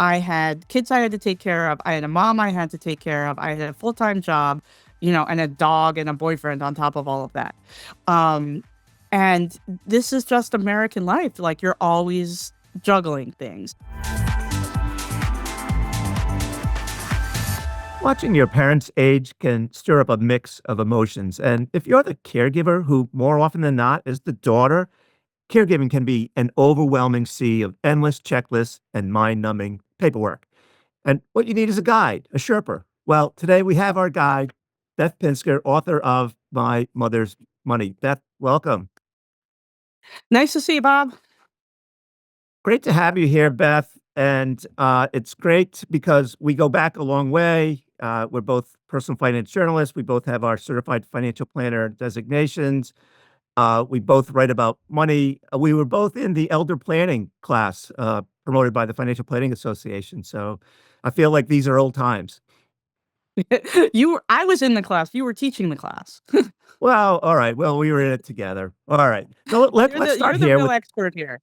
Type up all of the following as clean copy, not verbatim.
I had kids I had to take care of. I had a mom I had to take care of. I had a full-time job, and a dog and a boyfriend on top of all of that. Um, and this is just American life. Like, you're always juggling things. Watching your parents age can stir up a mix of emotions. And if you're the caregiver, who more often than not is the daughter, caregiving can be an overwhelming sea of endless checklists and mind numbing paperwork. And what you need is a guide, a Sherpa. Well, today we have our guide, Beth Pinsker, author of My Mother's Money. Beth, welcome. Nice to see you, Bob. Great to have you here, Beth. And it's great because we go back a long way. We're both personal finance journalists. We both have our certified financial planner designations. We both write about money. We were both in the elder planning class promoted by the Financial Planning Association. So I feel like these are old times. I was in the class. You were teaching the class. Well, all right. Well, we were in it together. All right. So let's start You're the here real with expert here.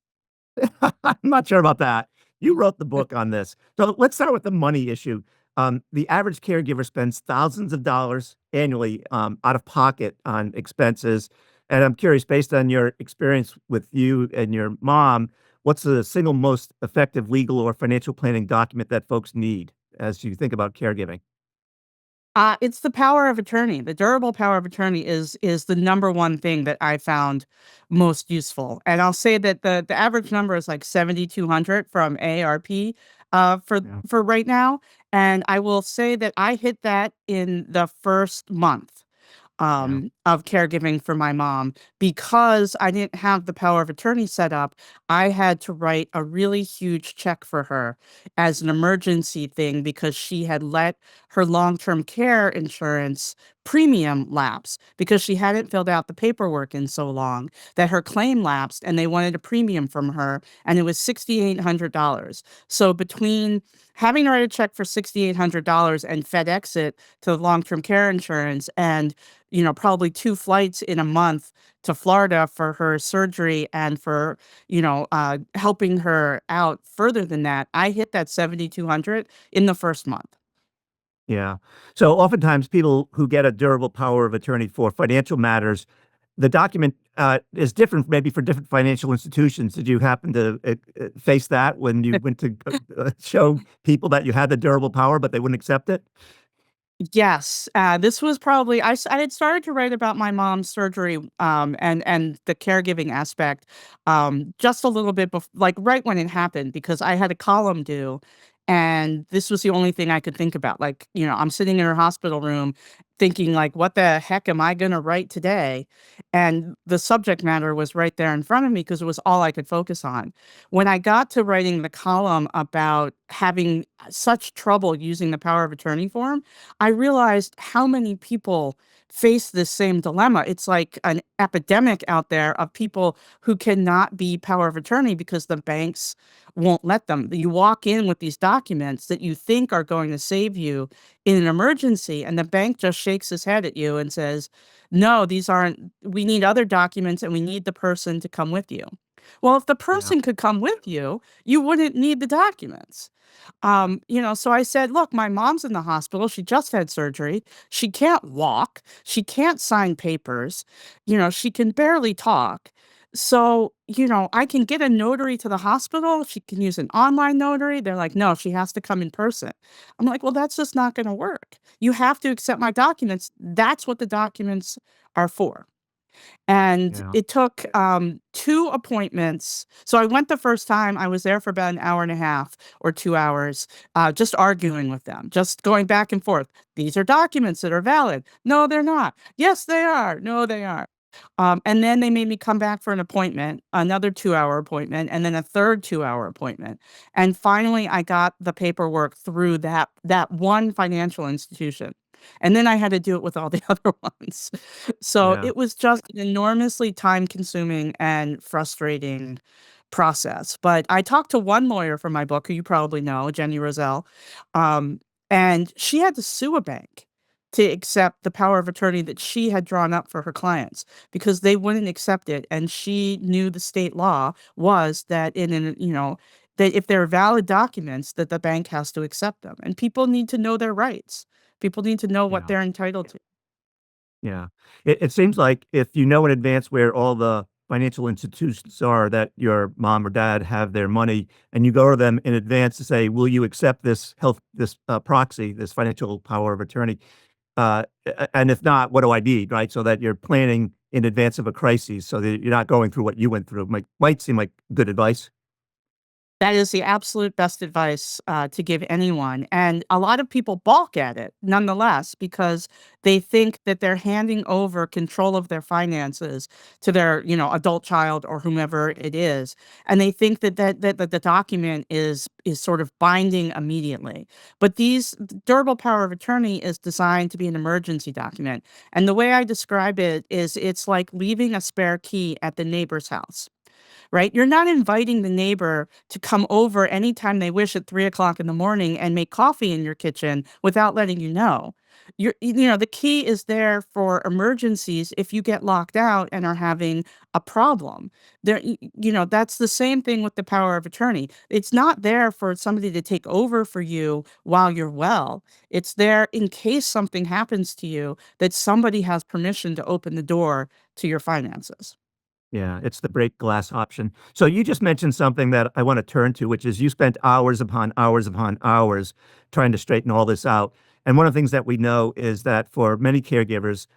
I'm not sure about that. You wrote the book on this. So let's start with the money issue. The average caregiver spends thousands of dollars annually out of pocket on expenses. And I'm curious, based on your experience with you and your mom, what's the single most effective legal or financial planning document that folks need as you think about caregiving? It's the power of attorney. The durable power of attorney is the number one thing that I found most useful. And I'll say that the average number is like 7,200 from AARP for Yeah. right now. And I will say that I hit that in the first month Yeah. of caregiving for my mom. Because I didn't have the power of attorney set up, I had to write a really huge check for her as an emergency thing because she had let her long-term care insurance premium lapse because she hadn't filled out the paperwork in so long that her claim lapsed and they wanted a premium from her, and it was $6,800. So between having to write a check for $6,800 and FedEx it to the long-term care insurance and probably 2 flights in a month to Florida for her surgery and for, helping her out further than that, I hit that 7,200 in the first month. Yeah. So oftentimes people who get a durable power of attorney for financial matters, the document is different maybe for different financial institutions. Did you happen to face that when you went to show people that you had the durable power, but they wouldn't accept it? Yes, this was probably I had started to write about my mom's surgery, and the caregiving aspect, just a little bit like, right when it happened, because I had a column due, and this was the only thing I could think about. Like, I'm sitting in her hospital room thinking, like, "What the heck am I gonna write today?" And the subject matter was right there in front of me because it was all I could focus on. When I got to writing the column about having such trouble using the power of attorney form, I realized how many people face this same dilemma. It's like an epidemic out there of people who cannot be power of attorney because the banks won't let them. You walk in with these documents that you think are going to save you in an emergency, and the bank just shakes his head at you and says, "No, these aren't, we need other documents and we need the person to come with you." Well, if the Yeah. person could come with you, you wouldn't need the documents. So I said, "Look, my mom's in the hospital. She just had surgery. She can't walk. She can't sign papers. She can barely talk. So, I can get a notary to the hospital. She can use an online notary." They're like, "No, she has to come in person." I'm like, "Well, that's just not going to work. You have to accept my documents. That's what the documents are for." And Yeah. it took 2 appointments. So I went the first time. I was there for about an hour and a half or 2 hours, just arguing with them, just going back and forth. "These are documents that are valid." "No, they're not." "Yes, they are." "No, they aren't." And then they made me come back for an appointment, another 2-hour appointment, and then a third 2-hour appointment. And finally, I got the paperwork through that one financial institution. And then I had to do it with all the other ones. So Yeah. it was just an enormously time-consuming and frustrating process. But I talked to one lawyer for my book, who you probably know, Jenny Roselle, um, and she had to sue a bank to accept the power of attorney that she had drawn up for her clients because they wouldn't accept it. And she knew the state law was that that if they're valid documents, that the bank has to accept them. And people need to know their rights. People need to know what Yeah. they're entitled to. Yeah. It seems like if you know in advance where all the financial institutions are that your mom or dad have their money, and you go to them in advance to say, "Will you accept this proxy, this financial power of attorney? And if not, what do I need?" Right? So that you're planning in advance of a crisis so that you're not going through what you went through. Might seem like good advice. That is the absolute best advice to give anyone. And a lot of people balk at it nonetheless because they think that they're handing over control of their finances to their, adult child or whomever it is. And they think that the document is sort of binding immediately. But these durable power of attorney is designed to be an emergency document. And the way I describe it is it's like leaving a spare key at the neighbor's house, right? You're not inviting the neighbor to come over anytime they wish at 3 o'clock in the morning and make coffee in your kitchen without letting you know. The key is there for emergencies if you get locked out and are having a problem. That's the same thing with the power of attorney. It's not there for somebody to take over for you while you're well. It's there in case something happens to you that somebody has permission to open the door to your finances. Yeah, it's the break glass option. So you just mentioned something that I want to turn to, which is you spent hours upon hours upon hours trying to straighten all this out. And one of the things that we know is that for many caregivers,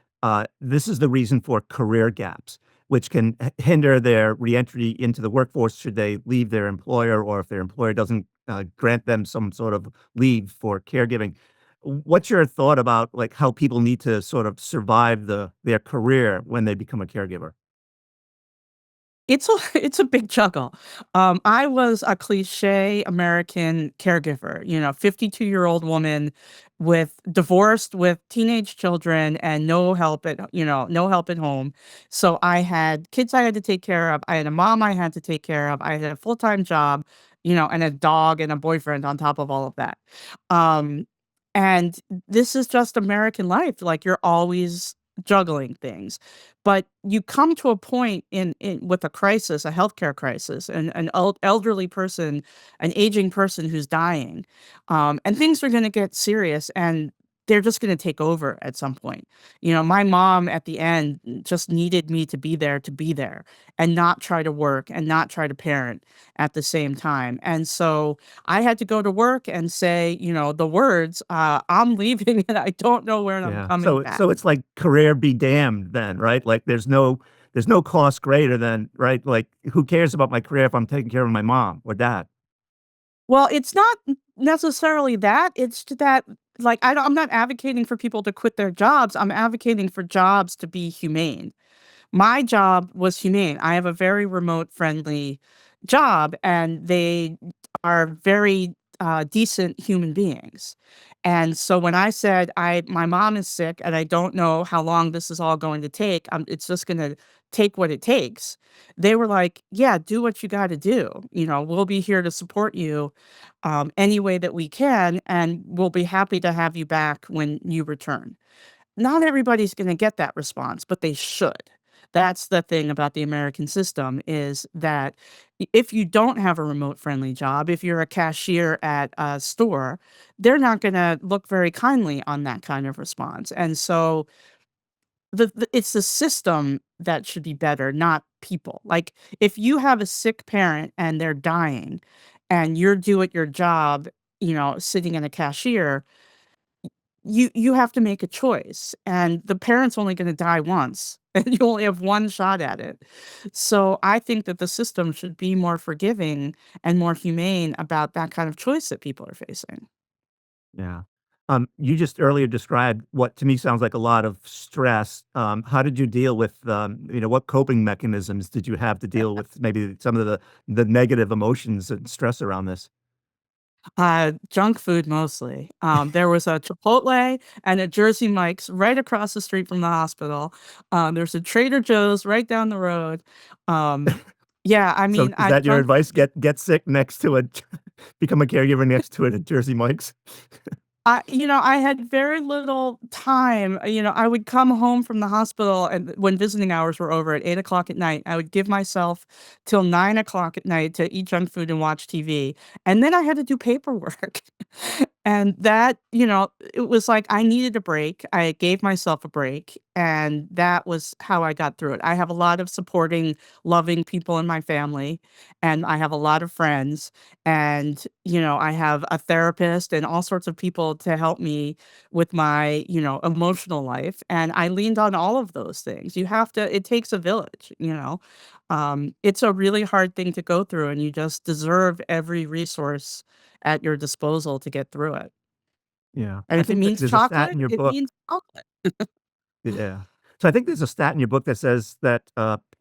this is the reason for career gaps, which can hinder their reentry into the workforce should they leave their employer or if their employer doesn't grant them some sort of leave for caregiving. What's your thought about like how people need to sort of survive their career when they become a caregiver? It's a it's a big juggle. I was a cliché American caregiver, 52-year-old woman divorced with teenage children and no help at home. So I had kids I had to take care of. I had a mom I had to take care of. I had a full-time job, and a dog and a boyfriend on top of all of that. Um, and this is just American life. Like you're always juggling things. But you come to a point in with a crisis, a healthcare crisis, an elderly person, an aging person who's dying, and things are going to get serious, and they're just going to take over at some point. My mom at the end just needed me to be there, and not try to work and not try to parent at the same time. And so I had to go to work and say, the words, "I'm leaving, and I don't know when I'm Yeah. coming back." So it's like career be damned then, right? Like there's no cost greater than, right? Like who cares about my career if I'm taking care of my mom or dad? Well, it's not necessarily that, it's that, like, I'm not advocating for people to quit their jobs, I'm advocating for jobs to be humane. My job was humane. I have a very remote friendly job, and they are very decent human beings. And so when I said my mom is sick and I don't know how long this is all going to take, it's just going to take what it takes. They were like, "Yeah, do what you got to do. We'll be here to support you any way that we can, and we'll be happy to have you back when you return." Not everybody's gonna get that response, but they should. That's the thing about the American system is that if you don't have a remote friendly job, if you're a cashier at a store, they're not gonna look very kindly on that kind of response. And so it's the system that should be better, not people. Like if you have a sick parent and they're dying and you're doing your job, sitting in a cashier, you have to make a choice, and the parent's only gonna die once, and you only have one shot at it. So, I think that the system should be more forgiving and more humane about that kind of choice that people are facing. Yeah. You just earlier described what to me sounds like a lot of stress. How did you deal with, what coping mechanisms did you have to deal with maybe some of the negative emotions and stress around this? Junk food mostly. There was a Chipotle and a Jersey Mike's right across the street from the hospital. There's a Trader Joe's right down the road. Um, yeah, I So mean, is I that your junk advice? Get sick next to a become a caregiver next to a Jersey Mike's? I had very little time. I would come home from the hospital, and when visiting hours were over at 8 o'clock at night, I would give myself till 9 o'clock at night to eat junk food and watch TV. And then I had to do paperwork. And that, it was like I needed a break. I gave myself a break, and that was how I got through it. I have a lot of supporting, loving people in my family, and I have a lot of friends, and I have a therapist and all sorts of people to help me with my emotional life, and I leaned on all of those things. It takes a village. It's a really hard thing to go through, and you just deserve every resource at your disposal to get through it. Yeah. And I if it think that means there's a stat chocolate, in your it book. means chocolate. Yeah. So I think there's a stat in your book that says that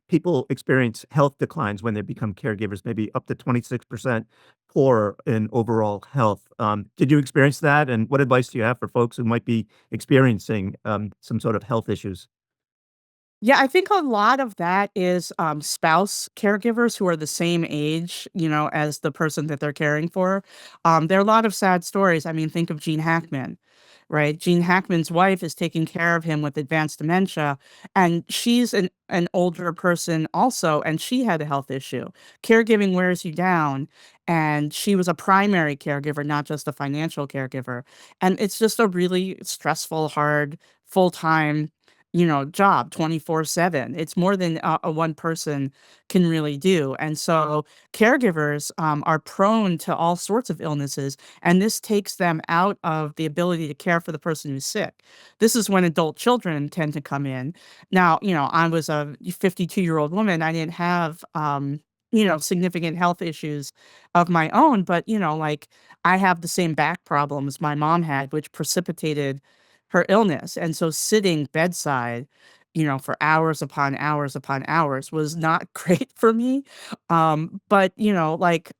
people experience health declines when they become caregivers, maybe up to 26% poorer in overall health. Did you experience that? And what advice do you have for folks who might be experiencing some sort of health issues? Yeah, I think a lot of that is, spouse caregivers who are the same age, as the person that they're caring for. There are a lot of sad stories. I mean, think of Gene Hackman, right? Gene Hackman's wife is taking care of him with advanced dementia, and she's an older person also, and she had a health issue. Caregiving wears you down, and she was a primary caregiver, not just a financial caregiver. And it's just a really stressful, hard, full-time job 24/7. It's more than a one person can really do. And so caregivers are prone to all sorts of illnesses, and this takes them out of the ability to care for the person who's sick. This is when adult children tend to come in. Now, I was a 52-year-old woman. I didn't have significant health issues of my own, but like I have the same back problems my mom had, which precipitated her illness. And so sitting bedside, for hours upon hours upon hours was not great for me. But like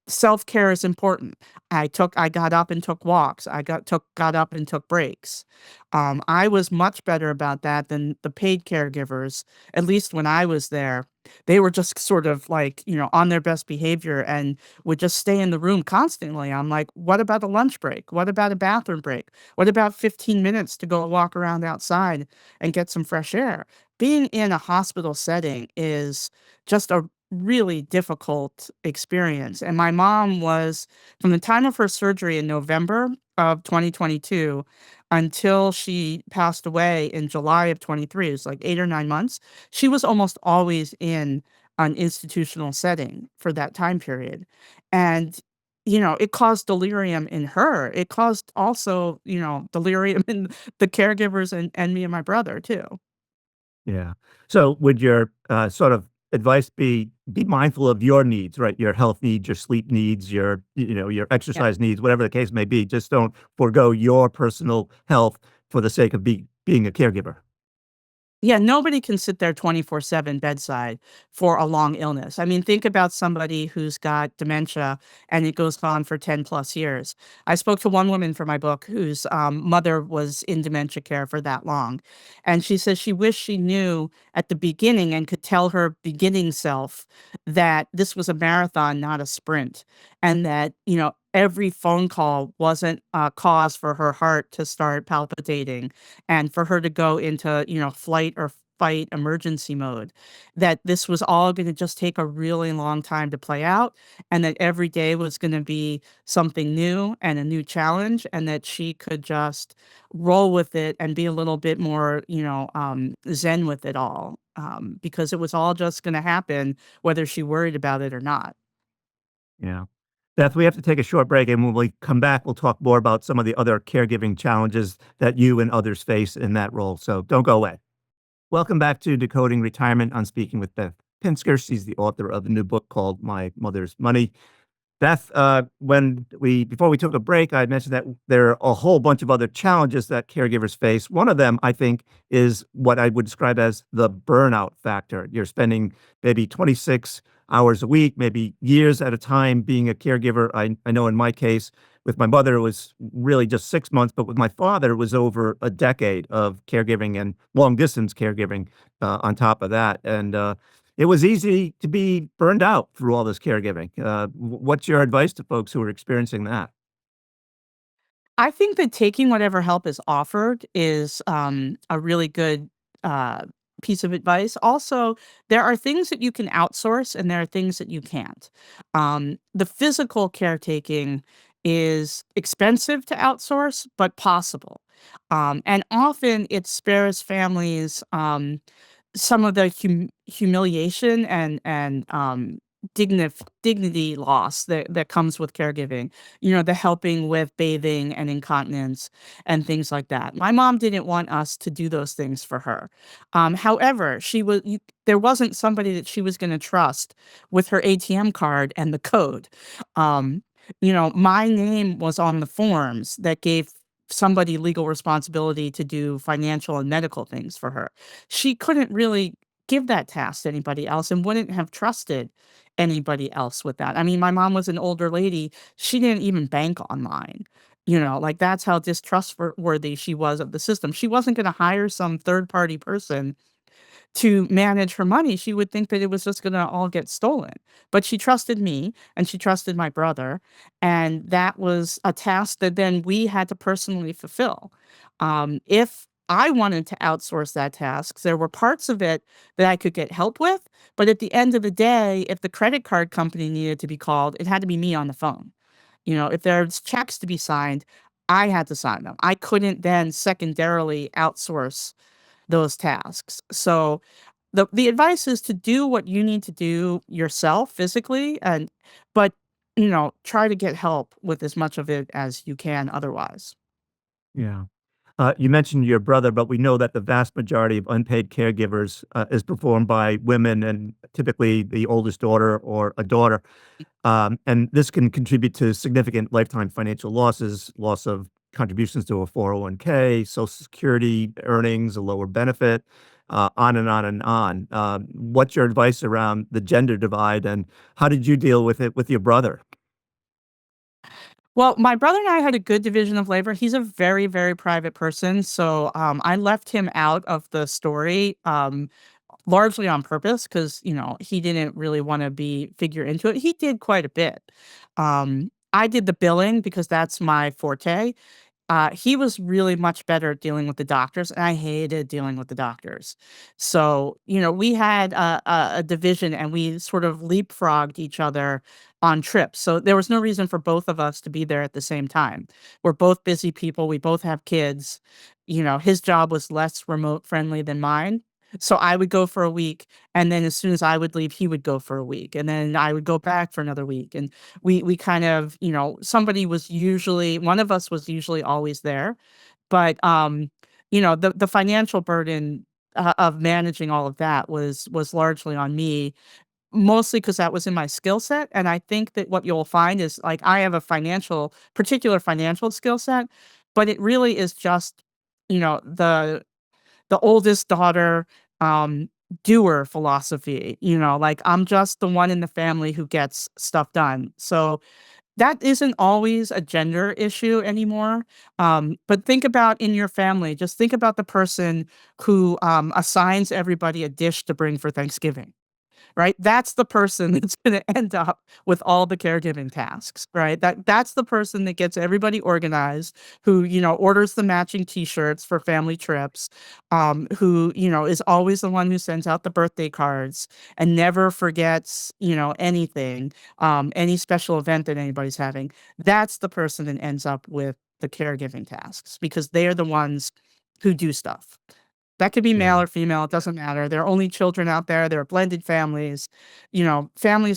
self-care is important. I got up and took walks. Got up and took breaks. I was much better about that than the paid caregivers, at least when I was there. They were just sort of like, on their best behavior and would just stay in the room constantly. I'm like, what about a lunch break? What about a bathroom break? What about 15 minutes to go walk around outside and get some fresh air? Being in a hospital setting is just a really difficult experience. And my mom was, from the time of her surgery in November of 2022 until she passed away in July of 23, it was like 8 or 9 months, she was almost always in an institutional setting for that time period. And it caused delirium in her. It caused also, delirium in the caregivers and me and my brother too. Yeah. So would your sort of advice be mindful of your needs, right? Your health needs, your sleep needs, your exercise needs, whatever the case may be. Just don't forego your personal health for the sake of being a caregiver. Yeah, nobody can sit there 24/7 bedside for a long illness. I mean, think about somebody who's got dementia and it goes on for 10 plus years. I spoke to one woman for my book whose mother was in dementia care for that long. And she says she wished she knew at the beginning and could tell her beginning self that this was a marathon, not a sprint. And that, every phone call wasn't a cause for her heart to start palpitating and for her to go into, flight or fight emergency mode, that this was all going to just take a really long time to play out, and that every day was going to be something new and a new challenge, and that she could just roll with it and be a little bit more, zen with it all, because it was all just going to happen whether she worried about it or not. Yeah. Beth, we have to take a short break, and when we come back, we'll talk more about some of the other caregiving challenges that you and others face in that role. So don't go away. Welcome back to Decoding Retirement. I'm speaking with Beth Pinsker. She's the author of a new book called My Mother's Money. Beth, when we before we took a break, I mentioned that there are a whole bunch of other challenges that caregivers face. One of them, I think, is what I would describe as the burnout factor. You're spending maybe 26 hours a week, maybe years at a time being a caregiver. I know in my case, with my mother, it was really just 6 months, but with my father, it was over a decade of caregiving and long distance caregiving on top of that. And it was easy to be burned out through all this caregiving. What's your advice to folks who are experiencing that? I think that taking whatever help is offered is a really good uh, piece of advice. Also, there are things that you can outsource and there are things that you can't. The physical caretaking is expensive to outsource, but possible. And often it spares families some of the humiliation and dignity loss that comes with caregiving. You know, the helping with bathing and incontinence and things like that. My mom didn't want us to do those things for her. However, there wasn't somebody that she was going to trust with her ATM card and the code. Um, my name was on the forms that gave somebody legal responsibility to do financial and medical things for her. She couldn't really give that task to anybody else and wouldn't have trusted anybody else with that. I mean, my mom was an older lady. She didn't even bank online. Like that's how distrustworthy she was of the system. She wasn't going to hire some third party person to manage her money. She would think that it was just going to all get stolen. But she trusted me and she trusted my brother. And that was a task that then we had to personally fulfill. If I wanted to outsource that task, there were parts of it that I could get help with. But at the end of the day, if the credit card company needed to be called, it had to be me on the phone. If there's checks to be signed, I had to sign them. I couldn't then secondarily outsource those tasks. So the advice is to do what you need to do yourself physically but try to get help with as much of it as you can otherwise. Yeah. You mentioned your brother, but we know that the vast majority of unpaid caregivers is performed by women and typically the oldest daughter or a daughter. And this can contribute to significant lifetime financial losses, loss of contributions to a 401k, Social Security earnings, a lower benefit, on and on and on. What's your advice around the gender divide, and how did you deal with it with your brother? Well, my brother and I had a good division of labor. He's a very, very private person, so I left him out of the story. Largely on purpose because he didn't really want to be figure into it. He did quite a bit. I did the billing because that's my forte. He was really much better at dealing with the doctors, and I hated dealing with the doctors. So, we had a division and we sort of leapfrogged each other on trips. So there was no reason for both of us to be there at the same time. We're both busy people. We both have kids. His job was less remote friendly than mine. So I would go for a week, and then as soon as I would leave, he would go for a week, and then I would go back for another week. And we kind of, one of us was usually always there. But the financial burden of managing all of that was largely on me, mostly because that was in my skill set. And I think that what you'll find is like I have a particular financial skill set, but it really is just the oldest daughter um doer philosophy. Like I'm just the one in the family who gets stuff done. So that isn't always a gender issue anymore. But think about in your family, just think about the person who assigns everybody a dish to bring for Thanksgiving, right? That's the person that's going to end up with all the caregiving tasks, right? That's the person that gets everybody organized, who, orders the matching t-shirts for family trips, who, is always the one who sends out the birthday cards and never forgets, anything, any special event that anybody's having. That's the person that ends up with the caregiving tasks because they're the ones who do stuff. That could be male Yeah. or female, it doesn't matter. There are only children out there, there are blended families. Family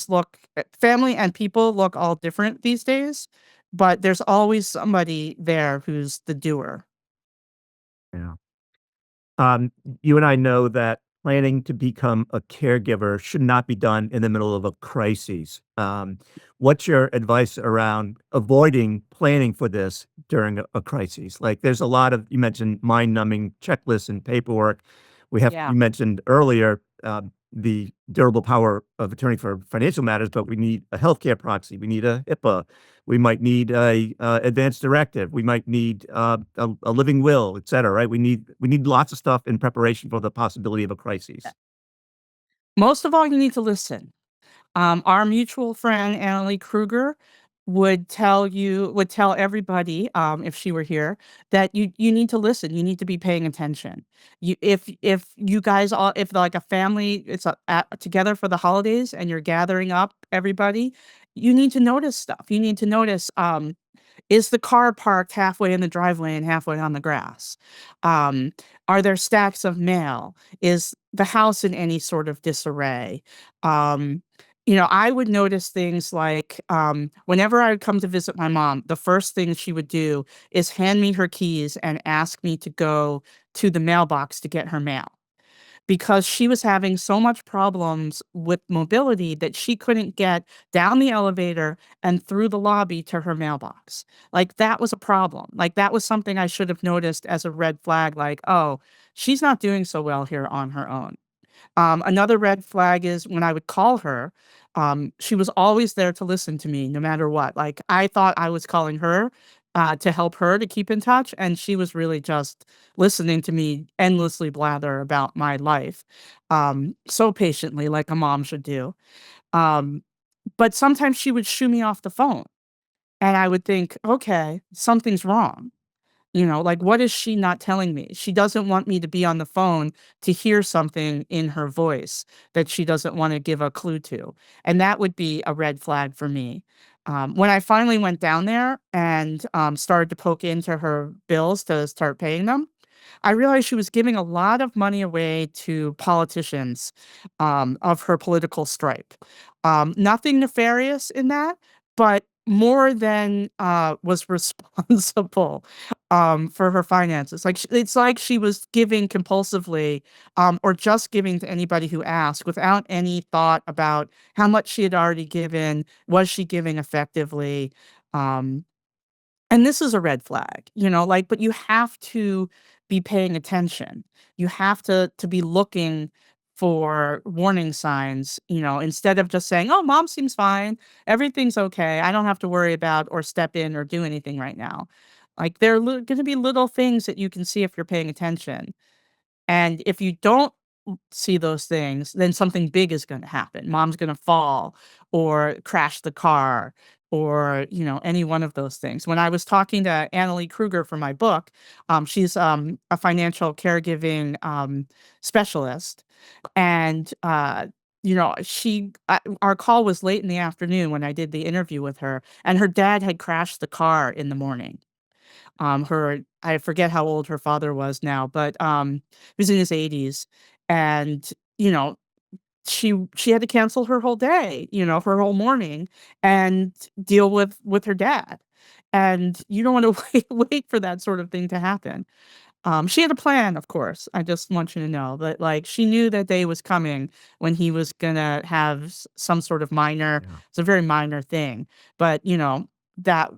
and people look all different these days, but there's always somebody there who's the doer. Yeah. Um, you and I know that planning to become a caregiver should not be done in the middle of a crisis. What's your advice around avoiding planning for this during a crisis? Like, there's a lot of, you mentioned mind-numbing checklists and paperwork. Yeah. You mentioned earlier the durable power of attorney for financial matters, but we need a healthcare proxy. We need a HIPAA. We might need a advance directive. We might need a living will, et cetera, right? We need lots of stuff in preparation for the possibility of a crisis. Most of all, you need to listen. Our mutual friend, Annalie Kruger, would tell everybody, if she were here, that you need to listen. You need to be paying attention. If you guys all, if like a family, together for the holidays and you're gathering up everybody, you need to notice stuff. You need to notice, is the car parked halfway in the driveway and halfway on the grass? Um, are there stacks of mail? Is the house in any sort of disarray? Um, I would notice things like, whenever I would come to visit my mom, the first thing she would do is hand me her keys and ask me to go to the mailbox to get her mail, because she was having so much problems with mobility that she couldn't get down the elevator and through the lobby to her mailbox. Like, that was a problem. Like, that was something I should have noticed as a red flag, like, oh, she's not doing so well here on her own. Another red flag is when I would call her, she was always there to listen to me no matter what. Like, I thought I was calling her to help her to keep in touch, and she was really just listening to me endlessly blather about my life, so patiently, like a mom should do. Um, but sometimes she would shoo me off the phone, and I would think, okay, something's wrong. Like, what is she not telling me? She doesn't want me to be on the phone to hear something in her voice that she doesn't want to give a clue to. And that would be a red flag for me. When I finally went down there and started to poke into her bills to start paying them, I realized she was giving a lot of money away to politicians, of her political stripe. Nothing nefarious in that, but more than was responsible, for her finances. Like, it's like she was giving compulsively, or just giving to anybody who asked without any thought about how much she had already given. Was she giving effectively? Um, and this is a red flag, like, but you have to be paying attention. You have to be looking for warning signs, instead of just saying, "Oh, mom seems fine. Everything's okay. I don't have to worry about or step in or do anything right now." Like, there are going to be little things that you can see if you're paying attention. And if you don't see those things, then something big is gonna happen. Mom's gonna fall or crash the car or, any one of those things. When I was talking to Annalie Kruger for my book, she's, a financial caregiving, specialist. And, our call was late in the afternoon when I did the interview with her, and her dad had crashed the car in the morning. I forget how old her father was now, but, he was in his 80s, and, you know, she had to cancel her whole day, her whole morning, and deal with her dad, and you don't wanna wait for that sort of thing to happen. She had a plan, of course. I just want you to know that, like, she knew that day was coming when he was gonna have some sort of minor, Yeah. it's a very minor thing, but, that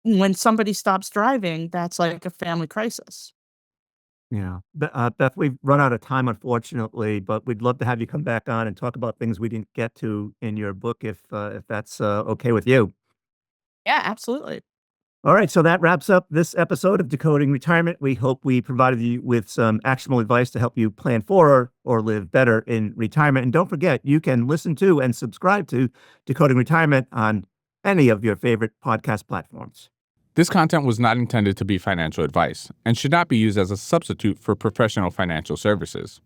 when somebody stops driving, that's like a family crisis. Yeah. Beth, we've run out of time, unfortunately, but we'd love to have you come back on and talk about things we didn't get to in your book if that's okay with you. Yeah, absolutely. All right, so that wraps up this episode of Decoding Retirement. We hope we provided you with some actionable advice to help you plan for or live better in retirement. And don't forget, you can listen to and subscribe to Decoding Retirement on any of your favorite podcast platforms. This content was not intended to be financial advice and should not be used as a substitute for professional financial services.